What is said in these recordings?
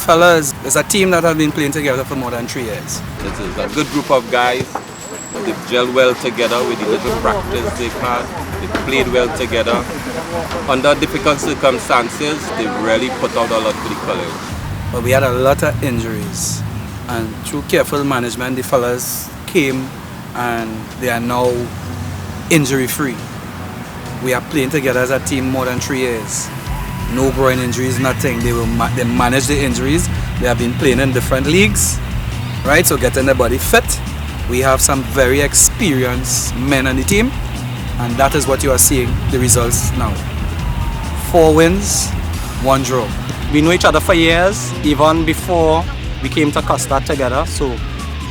fellas is a team that have been playing together for more than 3 years. This is a good group of guys. They've gelled well together with the little practice they've had. They've played well together. Under difficult circumstances, they've really put out a lot for the college. But we had a lot of injuries, and through careful management, the fellas came and they are now injury-free. We are playing together as a team more than 3 years. No groin injuries, nothing. They manage the injuries. They have been playing in different leagues, right? So getting the body fit. We have some very experienced men on the team, and that is what you are seeing, the results now. 4 wins, 1 draw. We know each other for years, even before we came to COSTAATT together.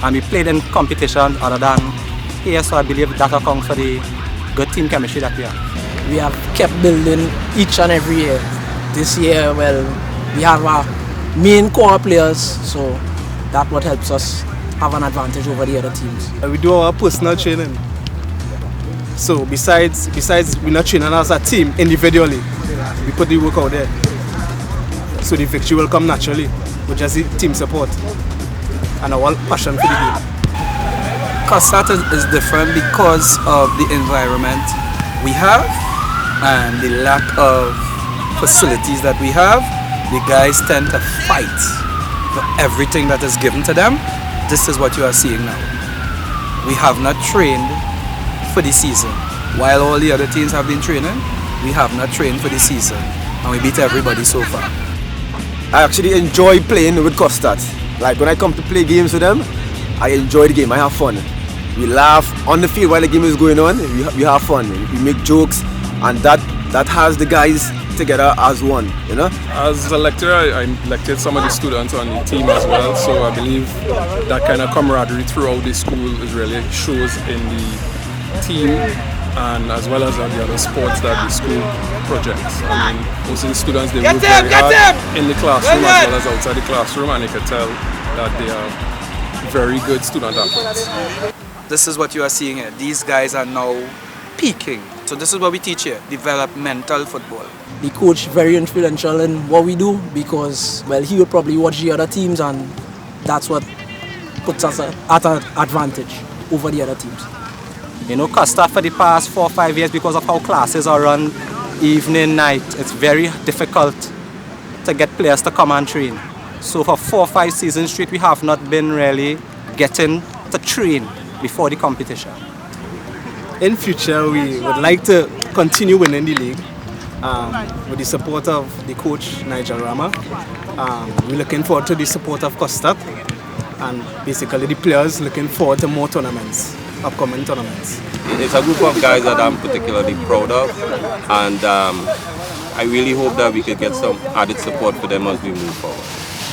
And we played in competition other than here, so I believe that accounts for the good team chemistry that we have. We have kept building each and every year. This year, well, we have our main core players, so that's what helps us have an advantage over the other teams. We do our personal training. So besides we're not training as a team individually, we put the work out there. So the victory will come naturally with just the team support and our passion for the game. COSTAATT is different because of the environment we have and the lack of facilities that we have. The guys tend to fight for everything that is given to them. This is what you are seeing now. We have not trained for the season. While all the other teams have been training, we have not trained for the season, and we beat everybody so far. I actually enjoy playing with COSTAATT. Like when I come to play games with them, I enjoy the game, I have fun. We laugh on the field while the game is going on, we have fun, we make jokes, and that has the guys together as one, you know? As a lecturer, I lectured some of the students on the team as well, so I believe that kind of camaraderie throughout the school is really shows in the team and as well as on the other sports that the school projects. I mean, most of the students, they work very hard in the classroom as well as outside the classroom, and you can tell that they are very good student athletes. This is what you are seeing here. These guys are now peaking. So this is what we teach here, developmental football. The coach very influential in what we do because, well, he will probably watch the other teams and that's what puts us at an advantage over the other teams. You know, COSTAATT for the past 4 or 5 years, because of how classes are run evening, night, it's very difficult to get players to come and train. So for 4 or 5 seasons straight, we have not been really getting to train before the competition. In future, we would like to continue winning the league with the support of the coach, Nigel Rama. We're looking forward to the support of COSTAATT, and basically the players looking forward to more tournaments, upcoming tournaments. It's a group of guys that I'm particularly proud of, and I really hope that we could get some added support for them as we move forward.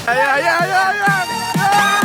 Yeah.